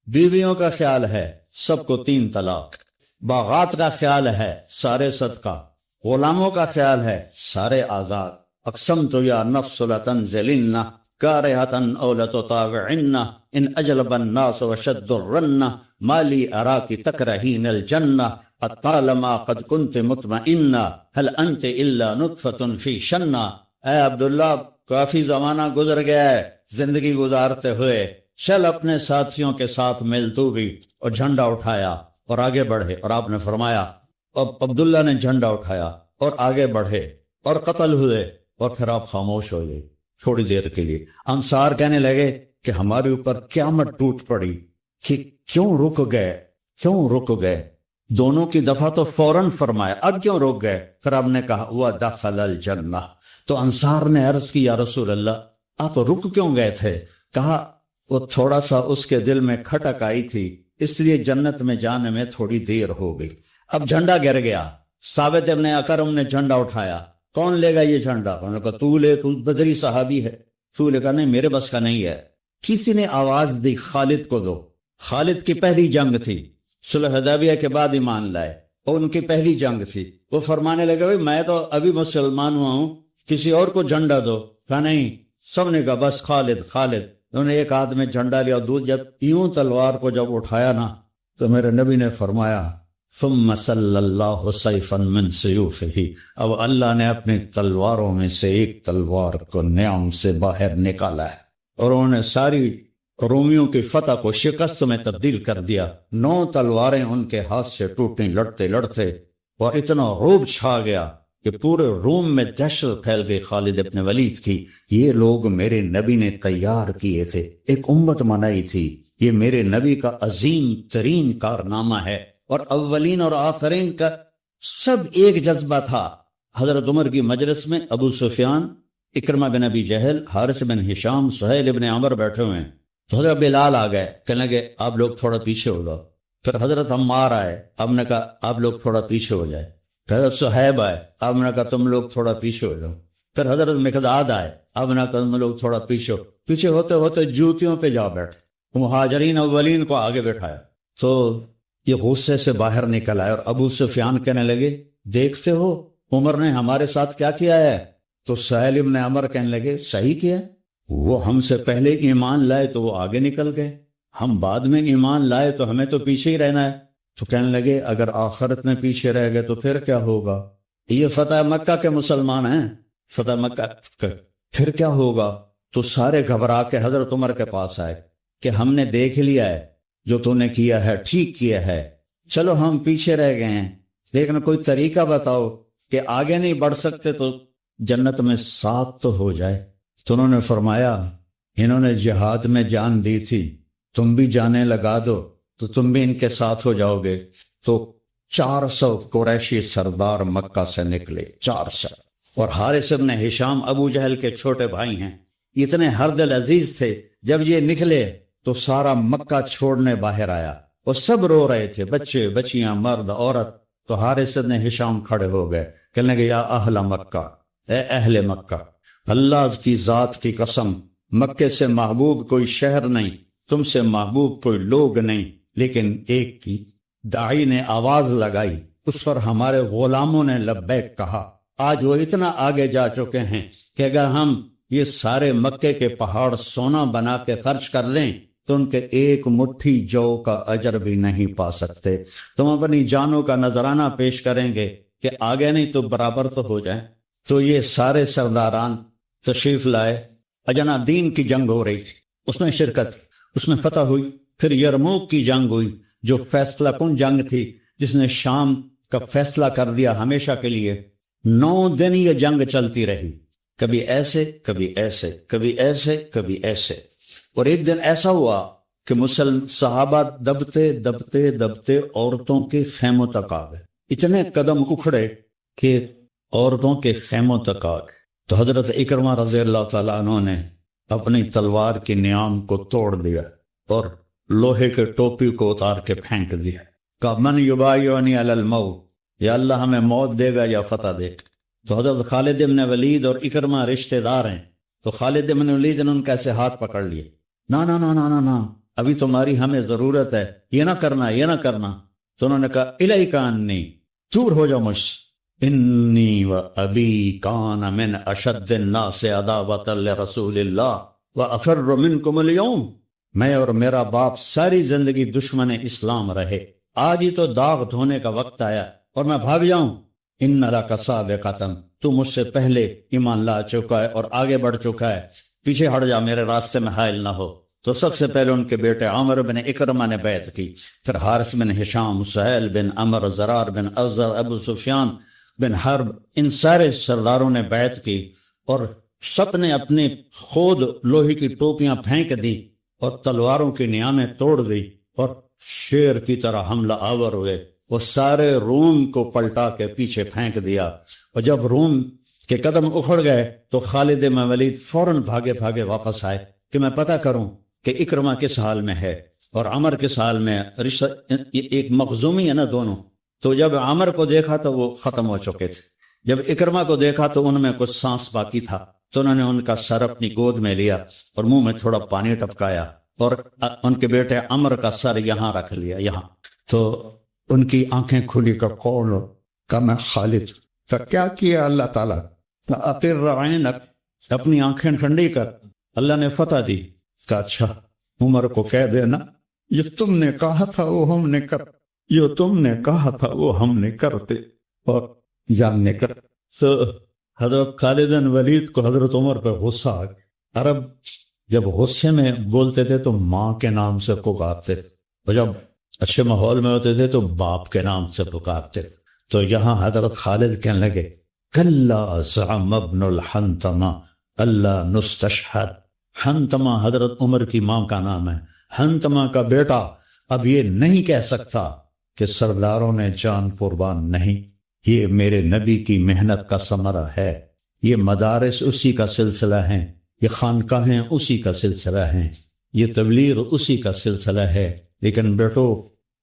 بیویوں کا خیال ہے سب کو 3 طلاق، باغات کا خیال ہے سارے صدقہ، غلاموں کا خیال ہے سارے آزاد. اقسمت یا نفس لتنزلن کارہتن او لتطاوعن ان اجلب الناس وشد الرن ما لی اراکی تکرہین الجنہ اطالما قد کنت مطمئنہ هل انت الا نطفۃ فی شنہ. اے عبداللہ کافی زمانہ گزر گیا ہے زندگی گزارتے ہوئے، چل اپنے ساتھیوں کے ساتھ مل تو بھی. اور جھنڈا اٹھایا اور آگے بڑھے. اور آپ نے فرمایا اب عبداللہ نے جھنڈا اٹھایا اور آگے بڑھے اور قتل ہوئے. اور پھر آپ خاموش ہو گئے تھوڑی دیر کے لیے. انصار کہنے لگے کہ ہمارے اوپر قیامت ٹوٹ پڑی کہ کیوں رک گئے. دونوں کی دفعہ تو فوراً فرمایا اب کیوں رک گئے. پھر آپ نے کہا وَدَخَلَ الْجَنَّةَ. تو انصار نے عرض کی یا رسول اللہ آپ رک کیوں گئے تھے؟ کہا وہ تھوڑا سا اس کے دل میں کھٹک آئی تھی اس لیے جنت میں جانے میں تھوڑی دیر ہو گئی. اب جھنڈا گر گیا. ثابت ابن اکرم نے جھنڈا اٹھایا. کون لے گا یہ جھنڈا؟ انہوں نے کہا تو لے، تو بدری صحابی ہے. تو لے کہا نہیں میرے بس کا نہیں ہے. کسی نے آواز دی خالد کو دو. خالد کی پہلی جنگ تھی، صلح حدیبیہ کے بعد ایمان لائے. اور ان کی پہلی جنگ تھی. وہ فرمانے لگے بھائی میں تو ابھی مسلمان ہوا ہوں, کسی اور کو جھنڈا دو. کہا نہیں. سب نے کہا بس خالد خالد. انہوں نے ایک ہاتھ میں جھنڈا لیا, جب یوں تلوار کو جب اٹھایا نا تو میرے نبی نے فرمایا ثم صلی اللہ سیفا من سیوفہ, اب اللہ نے اپنی تلواروں میں سے ایک تلوار کو نیام سے باہر نکالا ہے, اور انہوں نے ساری رومیوں کی فتح کو شکست میں تبدیل کر دیا. 9 تلواریں ان کے ہاتھ سے ٹوٹیں لڑتے لڑتے, اور اتنا روب چھا گیا کہ پورے روم میں دہشت پھیل گئی خالد ابن ولید کی. یہ لوگ میرے نبی نے تیار کیے تھے, ایک امت بنائی تھی, یہ میرے نبی کا عظیم ترین کارنامہ ہے, اور اولین اور آخرین کا سب ایک جذبہ تھا. حضرت عمر کی مجلس میں ابو سفیان, اکرمہ بن ابی جہل, حارث بن ہشام, سہیل ابن عمر بیٹھے ہوئے ہیں. تو حضرت بلال آ گئے, کہنے لگے آپ لوگ تھوڑا پیچھے ہو جاؤ. پھر حضرت عمار آئے, آپ نے کہا آپ لوگ تھوڑا پیچھے ہو جائے. پھر حضرت صہیب آئے, آپ نے کہا تم لوگ تھوڑا پیچھے ہو جاؤ. پھر حضرت مقداد آئے, آپ نے کہا تم لوگ تھوڑا پیچھے ہو. پیچھے ہوتے ہوتے جوتیوں پہ جا بیٹھے. مہاجرین اولین کو آگے بیٹھایا. تو یہ غصے سے باہر نکل آئے, اور ابو سفیان کہنے لگے دیکھتے ہو عمر نے ہمارے ساتھ کیا کیا ہے. تو سہیل ابن عمر کہنے لگے صحیح کیا, وہ ہم سے پہلے ایمان لائے تو وہ آگے نکل گئے, ہم بعد میں ایمان لائے تو ہمیں تو پیچھے ہی رہنا ہے. تو کہنے لگے اگر آخرت میں پیچھے رہ گئے تو پھر کیا ہوگا. یہ فتح مکہ کے مسلمان ہیں, فتح مکہ, پھر کیا ہوگا. تو سارے گھبرا کے حضرت عمر کے پاس آئے کہ ہم نے دیکھ لیا ہے جو تو نے کیا ہے ٹھیک کیا ہے, چلو ہم پیچھے رہ گئے ہیں, لیکن کوئی طریقہ بتاؤ کہ آگے نہیں بڑھ سکتے تو جنت میں ساتھ تو ہو جائے. تو انہوں نے فرمایا انہوں نے جہاد میں جان دی تھی, تم بھی جانیں لگا دو تو تم بھی ان کے ساتھ ہو جاؤ گے. تو 400 قریشی سردار مکہ سے نکلے, 400. اور حارث بن ہشام ابو جہل کے چھوٹے بھائی ہیں, اتنے ہر دل عزیز تھے. جب یہ نکلے تو سارا مکہ چھوڑنے باہر آیا, اور سب رو رہے تھے, بچے بچیاں مرد عورت. تو حارث بن ہشام کھڑے ہو گئے, کہنے لگے یا اہل مکہ, اے اہل مکہ, اللہ کی ذات کی قسم مکے سے محبوب کوئی شہر نہیں, تم سے محبوب کوئی لوگ نہیں, لیکن ایک کی داعی نے آواز لگائی, اس پر ہمارے غلاموں نے لبیک کہا. آج وہ اتنا آگے جا چکے ہیں کہ اگر ہم یہ سارے مکے کے پہاڑ سونا بنا کے خرچ کر لیں تو ان کے ایک مٹھی جو کا اجر بھی نہیں پا سکتے. تم اپنی جانوں کا نذرانہ پیش کریں گے کہ آگے نہیں تو برابر تو ہو جائیں. تو یہ سارے سرداران تشریف لائے. اجنا دین کی جنگ ہو رہی, اس میں شرکت, اس میں فتح ہوئی. پھر یرموک کی جنگ ہوئی جو فیصلہ کن جنگ تھی, جس نے شام کا فیصلہ کر دیا ہمیشہ کے لیے. 9 دن یہ جنگ چلتی رہی, کبھی ایسے کبھی ایسے کبھی ایسے کبھی ایسے. اور ایک دن ایسا ہوا کہ صحابہ دبتے دبتے دبتے عورتوں کے خیموں تک آ گئے. اتنے قدم اکھڑے کہ عورتوں کے خیموں تک آ گئے. تو حضرت اکرمہ رضی اللہ تعالیٰ عنہ نے اپنی تلوار کی نیام کو توڑ دیا اور لوہے کے ٹوپی کو اتار کے پھینک دیا. کہ من یبایعنی علی الموت, یا اللہ ہمیں موت دے گا یا فتح دے گا. تو حضرت خالد بن ولید اور اکرمہ رشتہ دار ہیں. تو خالد بن ولید نے ان کا ایسے ہاتھ پکڑ لیے, نا نا نا نا نا, ابھی تمہاری ہمیں ضرورت ہے, یہ نہ کرنا یہ نہ کرنا. تو انہوں نے کہا الیک انی, دور ہو جاؤ مجھ سے. انی و ابی کان من اشد الناس عداوۃ لرسول اللہ وافر منکم اليوم, میں اور میرا باپ ساری زندگی دشمن اسلام رہے, آج ہی تو داغ دھونے کا وقت آیا اور میں بھاگ جاؤں. ان لک سابقۃ, تو مجھ سے پہلے ایمان لا چکا ہے اور آگے بڑھ چکا ہے, پیچھے ہٹ جا, میرے راستے میں حائل نہ ہو. تو سب سے پہلے ان کے بیٹے عامر بن اکرمہ نے بیعت کی, پھر حارث بن ہشام, سہیل بن عمر, زرار بن ازر, ابو سفیان بن حرب, ان سارے سرداروں نے بیعت کی. اور سب نے اپنی خود لوہے کی ٹوپیاں پھینک دی اور تلواروں کی نیامیں توڑ دی اور شیر کی طرح حملہ آور ہوئے. وہ سارے روم کو پلٹا کے پیچھے پھینک دیا. اور جب روم کے قدم اکھڑ گئے تو خالد بن ولید فوراً بھاگے بھاگے واپس آئے کہ میں پتہ کروں کہ اکرمہ کس حال میں ہے اور عمر کس حال میں. رشتہ ایک مخزومی ہے نا دونوں. تو جب عمر کو دیکھا تو وہ ختم ہو چکے تھے, جب اکرمہ کو دیکھا تو ان میں کچھ سانس باقی تھا. تو انہوں نے ان کا سر اپنی گود میں لیا اور منہ میں تھوڑا پانی ٹپکایا اور ان کے بیٹے عمر کا سر یہاں رکھ لیا, یہاں. تو ان کی آنکھیں کھلی کا کون ہو؟ کہا میں خالد۔ کہا کیا کیا اللہ تعالیٰ؟ کہا اقر عینک، اپنی آنکھیں ٹھنڈی کر، اللہ نے فتح دی۔ کہا اچھا عمر کو کہہ دینا یہ تم نے کہا تھا وہ ہم نے کر، جو تم نے کہا تھا وہ ہم نے کرتے اور جاننے کر۔ حضرت خالد بن ولید کو حضرت عمر پہ غصہ آ گیا۔ عرب جب غصے میں بولتے تھے تو ماں کے نام سے پکارتے تھے، اور جب اچھے ماحول میں ہوتے تھے تو باپ کے نام سے پکارتے تھے۔ تو یہاں حضرت خالد کہنے لگے کلا زعم ابن الحنتمہ اللہ نستشہد۔ حنتمہ حضرت عمر کی ماں کا نام ہے۔ حنتمہ کا بیٹا اب یہ نہیں کہہ سکتا کہ سرداروں نے جان قربان نہیں، یہ میرے نبی کی محنت کا ثمرہ ہے، یہ مدارس اسی کا سلسلہ ہیں، یہ خانقاہیں اسی کا سلسلہ ہیں، یہ تبلیغ اسی کا سلسلہ ہے۔ لیکن بیٹو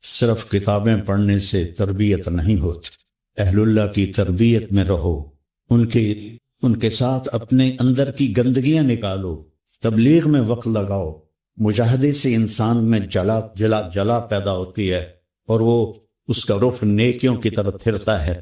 صرف کتابیں پڑھنے سے تربیت نہیں ہوتی، اہل اللہ کی تربیت میں رہو، ان کے ساتھ اپنے اندر کی گندگیاں نکالو، تبلیغ میں وقت لگاؤ۔ مجاہدے سے انسان میں جلا پیدا ہوتی ہے اور وہ اس کا رخ نیکیوں کی طرف پھرتا ہے۔